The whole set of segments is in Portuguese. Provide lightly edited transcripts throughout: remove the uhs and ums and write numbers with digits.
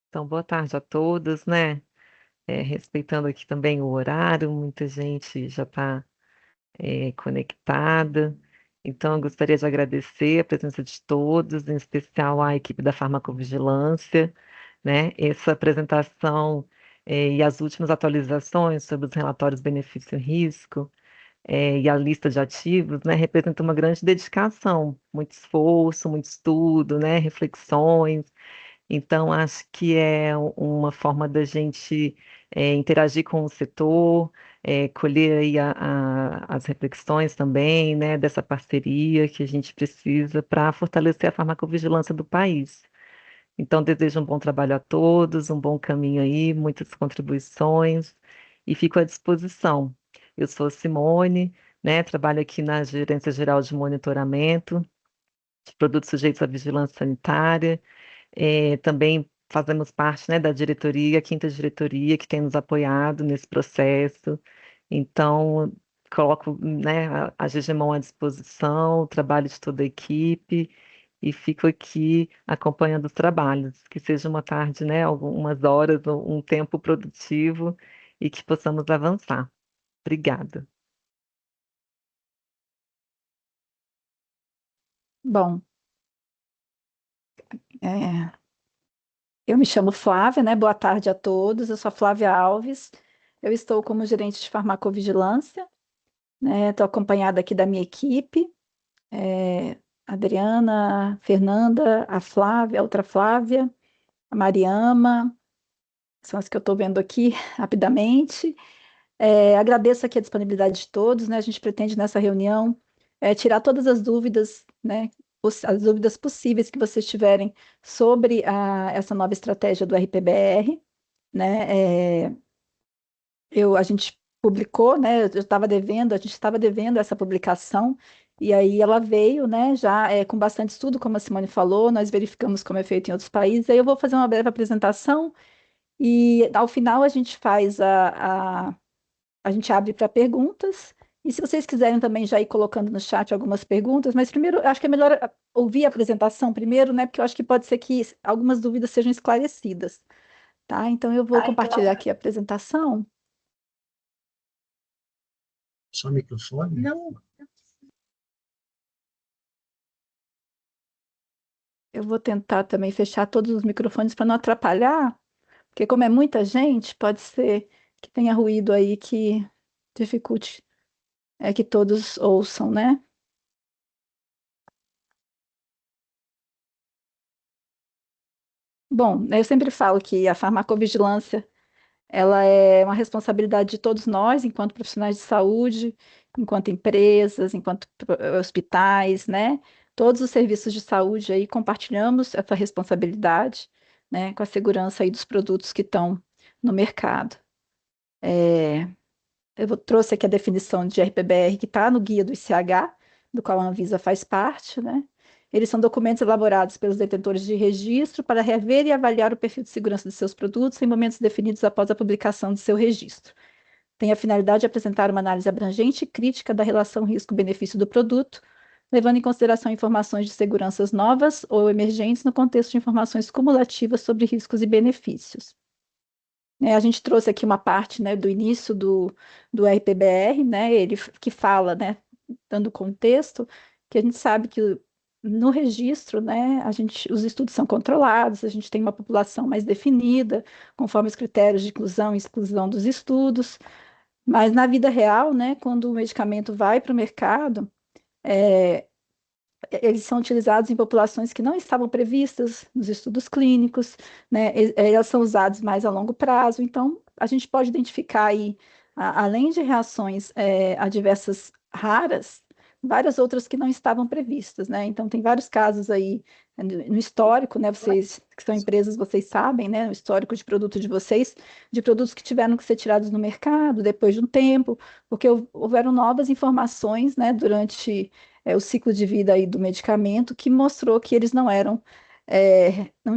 Então, boa tarde a todos, né? Respeitando aqui também o horário, muita gente já está conectada. Então, eu gostaria de agradecer a presença de todos, em especial a equipe da Farmacovigilância, né? Essa apresentação e as últimas atualizações sobre os relatórios benefício-risco e a lista de ativos, né, representam uma grande dedicação, muito esforço, muito estudo, né? Reflexões. Então, acho que é uma forma da gente interagir com o setor, colher aí as reflexões também, né, dessa parceria que a gente precisa para fortalecer a farmacovigilância do país. Então, desejo um bom trabalho a todos, um bom caminho aí, muitas contribuições e fico à disposição. Eu sou Simone, né, trabalho aqui na Gerência Geral de Monitoramento de Produtos Sujeitos à Vigilância Sanitária. Também fazemos parte, né, da diretoria, a quinta diretoria, que tem nos apoiado nesse processo. Então, coloco, né, a Gegemon à disposição, o trabalho de toda a equipe, e fico aqui acompanhando os trabalhos. Que seja uma tarde, né, algumas horas, um tempo produtivo e que possamos avançar. Obrigada. Bom, é, eu me chamo Flávia, né? Boa tarde a todos. Eu sou a Flávia Alves. Eu estou como gerente de farmacovigilância, né? Estou acompanhada aqui da minha equipe, Adriana, Fernanda, a Flávia, a outra Flávia, a Mariama, são as que eu estou vendo aqui rapidamente. Agradeço aqui a disponibilidade de todos, né? A gente pretende nessa reunião tirar todas as dúvidas, né? As dúvidas possíveis que vocês tiverem sobre essa nova estratégia do RPBR, né? A gente publicou, né? A gente estava devendo essa publicação, e aí ela veio, né? Já com bastante estudo, como a Simone falou, nós verificamos como é feito em outros países. Aí eu vou fazer uma breve apresentação e ao final a gente faz a gente abre para perguntas. E se vocês quiserem também já ir colocando no chat algumas perguntas, mas primeiro, eu acho que é melhor ouvir a apresentação primeiro, né? Porque eu acho que pode ser que algumas dúvidas sejam esclarecidas, tá? Então eu vou compartilhar aqui a apresentação. Só microfone? Não. Eu vou tentar também fechar todos os microfones para não atrapalhar, porque como é muita gente, pode ser que tenha ruído aí que dificulte que todos ouçam, né? Bom, eu sempre falo que a farmacovigilância ela é uma responsabilidade de todos nós, enquanto profissionais de saúde, enquanto empresas, enquanto hospitais, né? Todos os serviços de saúde aí compartilhamos essa responsabilidade, né, com a segurança aí dos produtos que estão no mercado. É, trouxe aqui a definição de RPBR que está no guia do ICH, do qual a Anvisa faz parte, né? Eles são documentos elaborados pelos detentores de registro para rever e avaliar o perfil de segurança de seus produtos em momentos definidos após a publicação de seu registro. Tem a finalidade de apresentar uma análise abrangente e crítica da relação risco-benefício do produto, levando em consideração informações de seguranças novas ou emergentes no contexto de informações cumulativas sobre riscos e benefícios. A gente trouxe aqui uma parte, né, do início do RPBR, né, que fala, né, dando contexto, que a gente sabe que no registro, né, os estudos são controlados, a gente tem uma população mais definida, conforme os critérios de inclusão e exclusão dos estudos, mas na vida real, né, quando o medicamento vai para o mercado, é, eles são utilizados em populações que não estavam previstas nos estudos clínicos, né? Elas são usados mais a longo prazo. Então, a gente pode identificar aí, além de reações adversas raras, várias outras que não estavam previstas, né? Então, tem vários casos aí no histórico, né? Vocês que são empresas, vocês sabem, né? O histórico de produto de vocês, de produtos que tiveram que ser tirados no mercado depois de um tempo, porque houveram novas informações, né? Durante o ciclo de vida aí do medicamento, que mostrou que eles não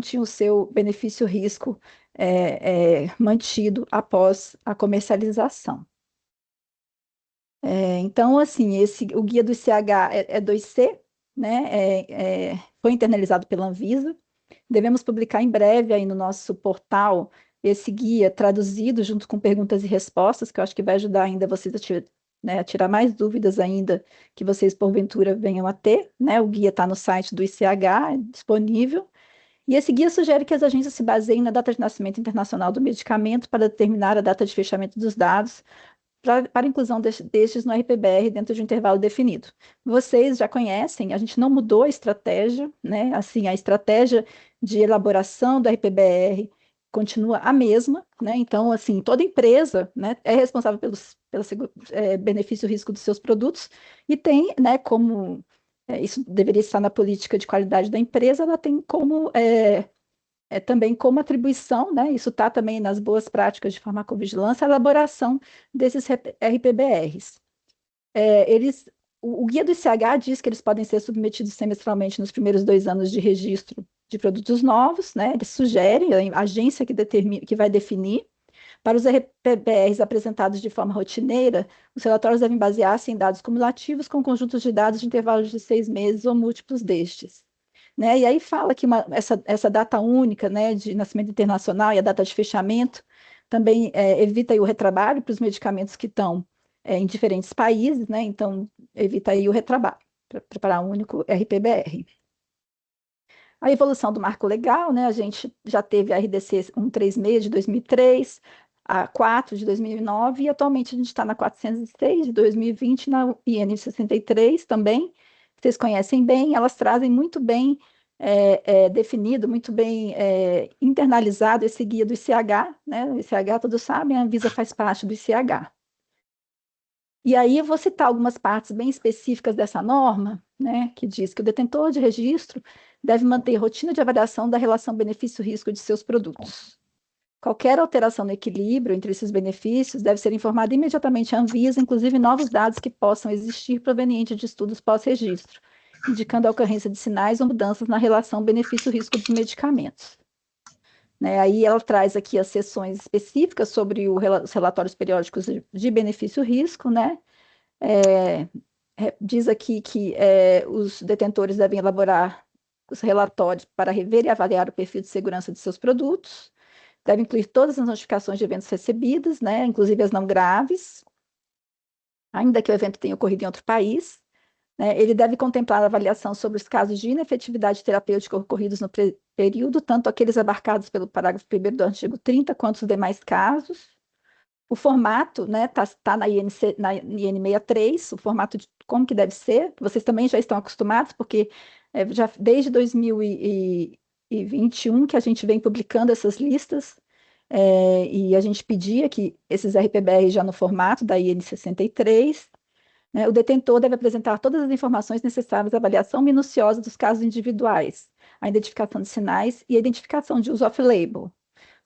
tinham o seu benefício-risco mantido após a comercialização. Então, assim, o guia do ICH é 2C, né? Foi internalizado pela Anvisa, Devemos publicar em breve aí no nosso portal esse guia traduzido junto com perguntas e respostas, que eu acho que vai ajudar ainda vocês a tirar mais dúvidas ainda que vocês, porventura, venham a ter, né? O guia está no site do ICH, é disponível. E esse guia sugere que as agências se baseiem na data de nascimento internacional do medicamento para determinar a data de fechamento dos dados para a inclusão destes no RPBR dentro de um intervalo definido. Vocês já conhecem, a gente não mudou a estratégia, né? Assim, a estratégia de elaboração do RPBR continua a mesma, né? Então, assim, toda empresa, né, é responsável pelo benefício-risco dos seus produtos e tem, né, como isso deveria estar na política de qualidade da empresa, ela tem como também como atribuição, né? Isso está também nas boas práticas de farmacovigilância, a elaboração desses RPBRs. O guia do ICH diz que eles podem ser submetidos semestralmente nos primeiros 2 anos de registro de produtos novos, né? Eles sugerem, a agência que vai definir. Para os RPBRs apresentados de forma rotineira, os relatórios devem basear-se em dados cumulativos com conjuntos de dados de intervalos de 6 meses ou múltiplos destes. Né? E aí fala que essa data única, né, de nascimento internacional e a data de fechamento também evita aí o retrabalho para os medicamentos que estão em diferentes países, né? Então evita aí o retrabalho para preparar um único RPBR. A evolução do marco legal, né? A gente já teve a RDC 136 de 2003, a 4 de 2009 e atualmente a gente está na 406 de 2020, na IN 63 também. Vocês conhecem bem, elas trazem muito bem definido, muito bem internalizado esse guia do ICH, né? O ICH, todos sabem, a Anvisa faz parte do ICH. E aí eu vou citar algumas partes bem específicas dessa norma, né, que diz que o detentor de registro deve manter rotina de avaliação da relação benefício-risco de seus produtos. Qualquer alteração no equilíbrio entre esses benefícios deve ser informada imediatamente à Anvisa, inclusive novos dados que possam existir provenientes de estudos pós-registro, indicando a ocorrência de sinais ou mudanças na relação benefício-risco dos medicamentos. Né, aí ela traz aqui as seções específicas sobre os relatórios periódicos de benefício-risco, né? Diz aqui que os detentores devem elaborar os relatórios para rever e avaliar o perfil de segurança de seus produtos, deve incluir todas as notificações de eventos recebidas, né, inclusive as não graves, ainda que o evento tenha ocorrido em outro país. Né, ele deve contemplar a avaliação sobre os casos de inefetividade terapêutica ocorridos no período, tanto aqueles abarcados pelo parágrafo 1º do artigo 30, quanto os demais casos. O formato, né, tá na IN 63, o formato de como que deve ser, vocês também já estão acostumados, porque já desde 2021 que a gente vem publicando essas listas, e a gente pedia que esses RPBR já no formato da IN 63, né, o detentor deve apresentar todas as informações necessárias à avaliação minuciosa dos casos individuais, a identificação de sinais e a identificação de uso off-label.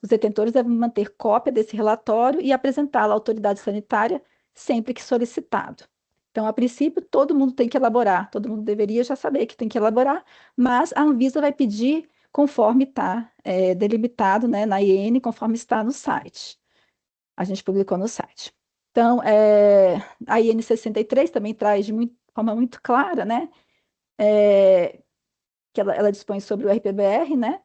Os detentores devem manter cópia desse relatório e apresentá-lo à autoridade sanitária sempre que solicitado. Então, a princípio, todo mundo tem que elaborar, todo mundo deveria já saber que tem que elaborar, mas a Anvisa vai pedir conforme está delimitado, né, na IN, conforme está no site. A gente publicou no site. Então, a IN 63 também traz de forma muito clara, né, que ela dispõe sobre o RPBR, né,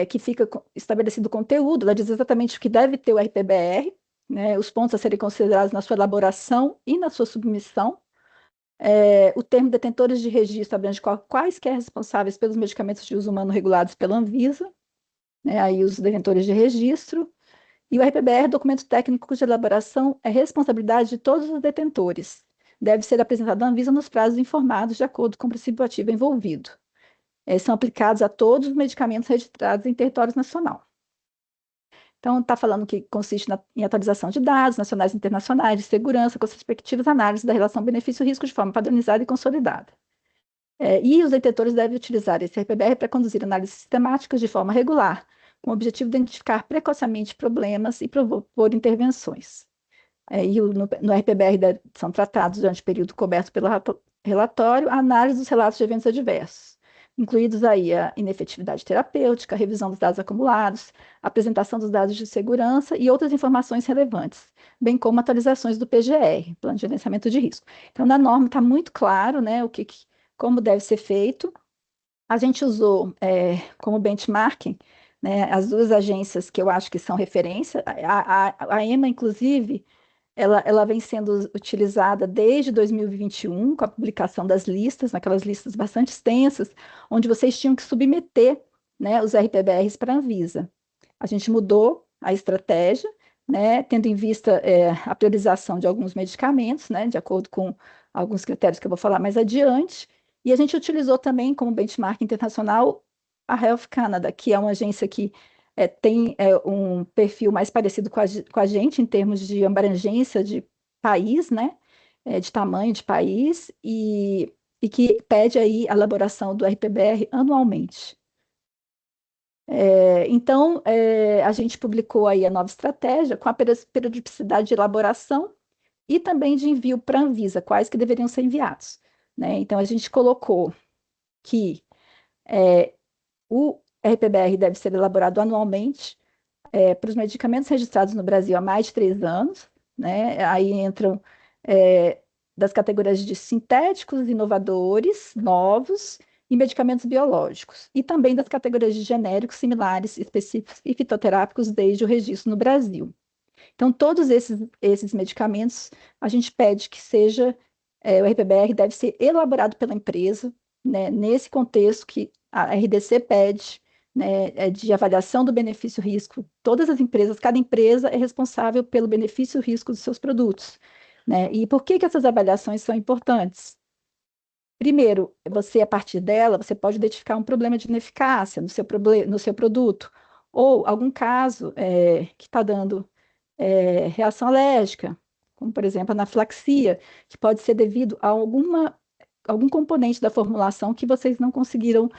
que fica estabelecido o conteúdo, ela diz exatamente o que deve ter o RPBR, né, os pontos a serem considerados na sua elaboração e na sua submissão. O termo detentores de registro abrange quaisquer responsáveis pelos medicamentos de uso humano regulados pela Anvisa, né, aí os detentores de registro. E o RPBR, documento técnico de elaboração, é responsabilidade de todos os detentores. Deve ser apresentado à Anvisa nos prazos informados de acordo com o princípio ativo envolvido. São aplicados a todos os medicamentos registrados em território nacional. Então, está falando que consiste em atualização de dados nacionais e internacionais, de segurança, com as respectivas análises da relação benefício-risco de forma padronizada e consolidada. E os detentores devem utilizar esse RPBR para conduzir análises sistemáticas de forma regular, com o objetivo de identificar precocemente problemas e propor intervenções. No RPBR são tratados, durante o período coberto pelo relatório, a análise dos relatos de eventos adversos, incluídos aí a inefetividade terapêutica, a revisão dos dados acumulados, a apresentação dos dados de segurança e outras informações relevantes, bem como atualizações do PGR, Plano de Gerenciamento de Risco. Então, na norma está muito claro, né, como deve ser feito. A gente usou como benchmarking, né, as duas agências que eu acho que são referência. A EMA, inclusive, ela vem sendo utilizada desde 2021, com a publicação das listas, naquelas listas bastante extensas, onde vocês tinham que submeter, né, os RPBRs para a Anvisa. A gente mudou a estratégia, né, tendo em vista a priorização de alguns medicamentos, né, de acordo com alguns critérios que eu vou falar mais adiante, e a gente utilizou também como benchmark internacional a Health Canada, que é uma agência que tem um perfil mais parecido com a gente em termos de abrangência de país, né, de tamanho de país, e que pede aí a elaboração do RPBR anualmente. Então, a gente publicou aí a nova estratégia com a periodicidade de elaboração e também de envio para a Anvisa, quais que deveriam ser enviados, né? Então, a gente colocou que o RPBR deve ser elaborado anualmente para os medicamentos registrados no Brasil há mais de 3 anos, né? Aí entram das categorias de sintéticos, inovadores, novos e medicamentos biológicos, e também das categorias de genéricos, similares, específicos e fitoterápicos desde o registro no Brasil. Então, todos esses medicamentos, a gente pede que seja, o RPBR deve ser elaborado pela empresa, né, nesse contexto que a RDC pede, né, de avaliação do benefício-risco. Todas as empresas, cada empresa é responsável pelo benefício-risco dos seus produtos, né? E por que essas avaliações são importantes? Primeiro, você, a partir dela, você pode identificar um problema de ineficácia no seu produto, ou algum caso que está dando reação alérgica, como, por exemplo, anafilaxia, que pode ser devido a algum componente da formulação que vocês não conseguiram,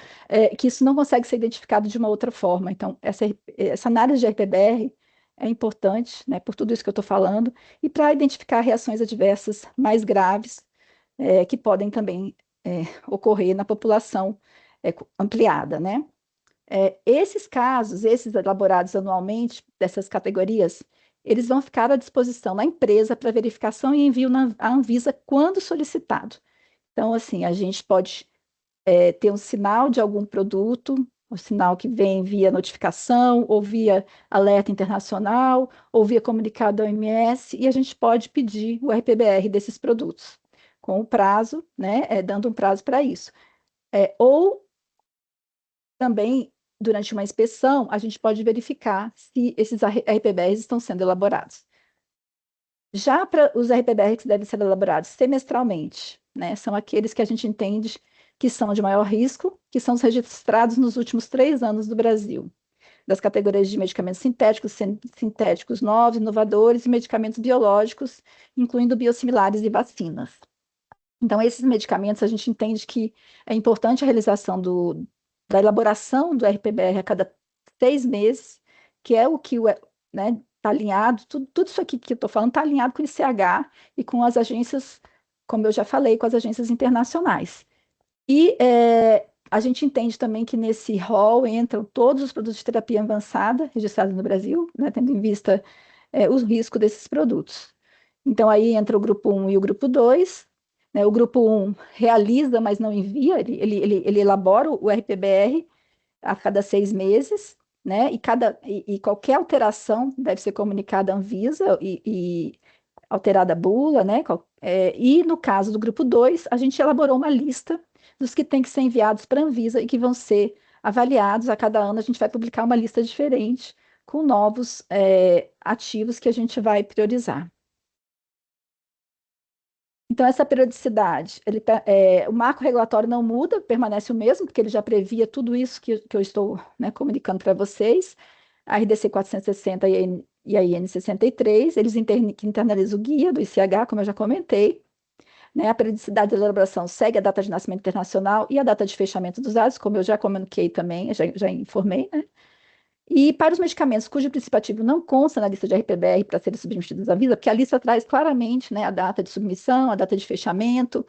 que isso não consegue ser identificado de uma outra forma. Então, essa análise de RPBR é importante, né, por tudo isso que eu estou falando, e para identificar reações adversas mais graves, que podem também ocorrer na população ampliada, né? Esses casos, esses elaborados anualmente, dessas categorias, eles vão ficar à disposição da empresa para verificação e envio à Anvisa quando solicitado. Então, assim, a gente pode ter um sinal de algum produto, um sinal que vem via notificação, ou via alerta internacional, ou via comunicado da OMS, e a gente pode pedir o RPBR desses produtos, com o prazo, né, dando um prazo para isso. Ou também, durante uma inspeção, a gente pode verificar se esses RPBRs estão sendo elaborados. Já para os RPBRs que devem ser elaborados semestralmente, né, são aqueles que a gente entende que são de maior risco, que são os registrados nos últimos 3 anos do Brasil, das categorias de medicamentos sintéticos novos, inovadores e medicamentos biológicos, incluindo biosimilares e vacinas. Então, esses medicamentos, a gente entende que é importante a realização da elaboração do RPBR a cada 6 meses, que é o que né, está alinhado, tudo isso aqui que eu estou falando está alinhado com o ICH e com as agências, como eu já falei, com as agências internacionais. E a gente entende também que nesse rol entram todos os produtos de terapia avançada registrados no Brasil, né, tendo em vista os riscos desses produtos. Então, aí entra o grupo 1 e o grupo 2. Né, o grupo 1 realiza, mas não envia, ele elabora o RPBR a cada 6 meses, né, e qualquer alteração deve ser comunicada à Anvisa e alterada a bula, né, e no caso do grupo 2, a gente elaborou uma lista dos que têm que ser enviados para a Anvisa e que vão ser avaliados a cada ano. A gente vai publicar uma lista diferente com novos ativos que a gente vai priorizar. Então, essa periodicidade, o marco regulatório não muda, permanece o mesmo, porque ele já previa tudo isso que eu estou, né, comunicando para vocês, a RDC 460 e a IN 63, eles internalizam o guia do ICH, como eu já comentei, né, a periodicidade da elaboração segue a data de nascimento internacional e a data de fechamento dos dados, como eu já comuniquei também, já informei, né? E para os medicamentos cujo princípio ativo não consta na lista de RPBR para serem submetidos à Anvisa, porque a lista traz claramente, né, a data de submissão, a data de fechamento,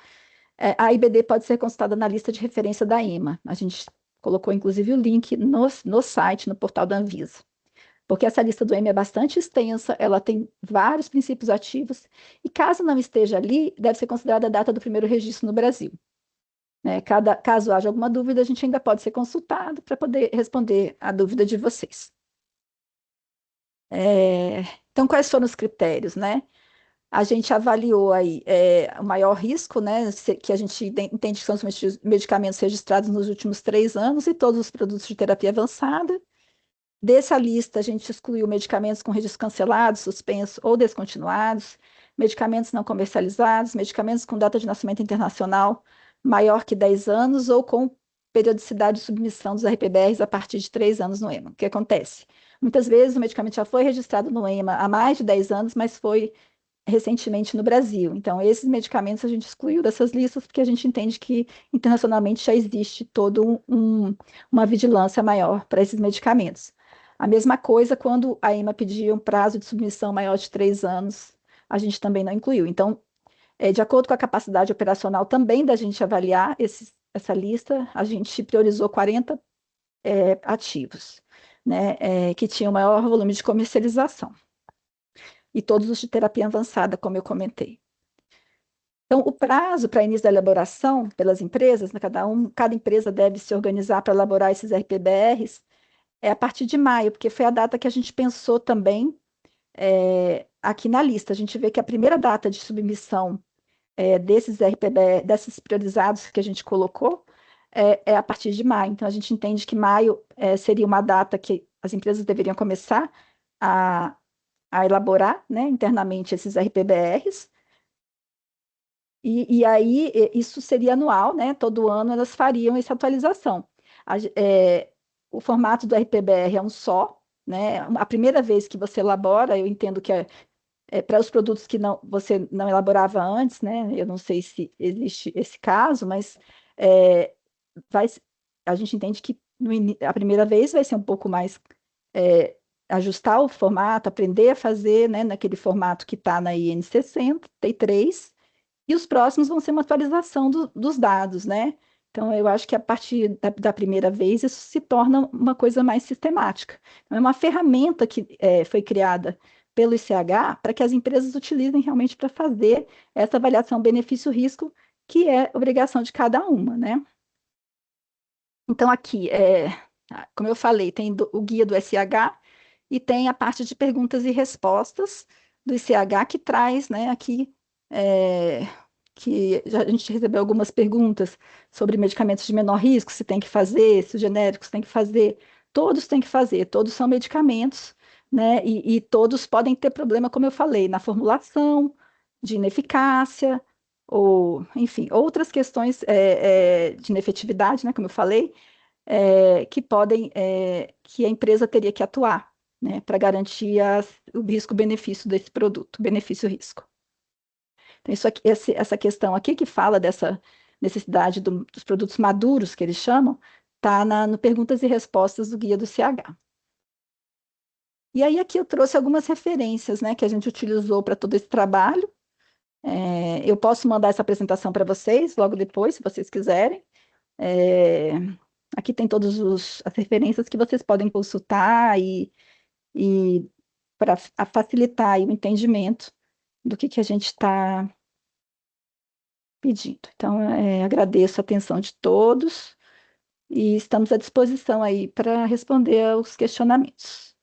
a IBD pode ser consultada na lista de referência da EMA. A gente colocou, inclusive, o link no site, no portal da Anvisa. Porque essa lista do EMA é bastante extensa, ela tem vários princípios ativos, e caso não esteja ali, deve ser considerada a data do primeiro registro no Brasil. né? Caso haja alguma dúvida, a gente ainda pode ser consultado para poder responder a dúvida de vocês. Então, quais foram os critérios, né? A gente avaliou aí o maior risco, né, que a gente entende que são os medicamentos registrados nos últimos 3 anos e todos os produtos de terapia avançada. Dessa lista, a gente excluiu medicamentos com registro cancelado, suspenso ou descontinuados, medicamentos não comercializados, medicamentos com data de nascimento internacional maior que 10 anos ou com periodicidade de submissão dos RPBRs a partir de 3 anos no EMA. O que acontece? Muitas vezes o medicamento já foi registrado no EMA há mais de 10 anos, mas foi recentemente no Brasil. Então, esses medicamentos a gente excluiu dessas listas porque a gente entende que internacionalmente já existe toda uma vigilância maior para esses medicamentos. A mesma coisa quando a EMA pedia um prazo de submissão maior de 3 anos, a gente também não incluiu. Então, de acordo com a capacidade operacional também da gente avaliar essa lista, a gente priorizou 40 ativos, né, que tinham maior volume de comercialização. E todos os de terapia avançada, como eu comentei. Então, o prazo para início da elaboração pelas empresas, né, cada empresa deve se organizar para elaborar esses RPBRs, a partir de maio, porque foi a data que a gente pensou também aqui na lista. A gente vê que a primeira data de submissão desses RPBR, desses priorizados que a gente colocou, a partir de maio. Então, a gente entende que maio seria uma data que as empresas deveriam começar a elaborar, né, internamente esses RPBRs, e aí isso seria anual, né? Todo ano elas fariam essa atualização. O formato do RPBR é um só, né? A primeira vez que você elabora, eu entendo que para os produtos que você não elaborava antes, né? Eu não sei se existe esse caso, mas vai, a gente entende que a primeira vez vai ser um pouco mais ajustar o formato, aprender a fazer, né, naquele formato que está na IN 63, e os próximos vão ser uma atualização dos dados, né? Então, eu acho que a partir da primeira vez isso se torna uma coisa mais sistemática. Então, é uma ferramenta que foi criada pelo ICH para que as empresas utilizem realmente para fazer essa avaliação benefício-risco, que é obrigação de cada uma, né? Então, aqui, como eu falei, tem o guia do SH e tem a parte de perguntas e respostas do ICH que traz, né, aqui, que a gente recebeu algumas perguntas sobre medicamentos de menor risco, se tem que fazer, se os genéricos têm que fazer. Todos têm que fazer, todos são medicamentos, né, e todos podem ter problema, como eu falei, na formulação, de ineficácia, ou, enfim, outras questões de inefetividade, né, como eu falei, que a empresa teria que atuar, né, para garantir o risco-benefício desse produto, benefício-risco. Então, essa questão aqui que fala dessa necessidade dos produtos maduros, que eles chamam, está no Perguntas e Respostas do Guia do CH. E aí aqui eu trouxe algumas referências, né, que a gente utilizou para todo esse trabalho. Eu posso mandar essa apresentação para vocês logo depois, se vocês quiserem. Aqui tem todas as referências que vocês podem consultar e para facilitar aí o entendimento do que a gente está pedindo. Então, agradeço a atenção de todos e estamos à disposição aí para responder aos questionamentos.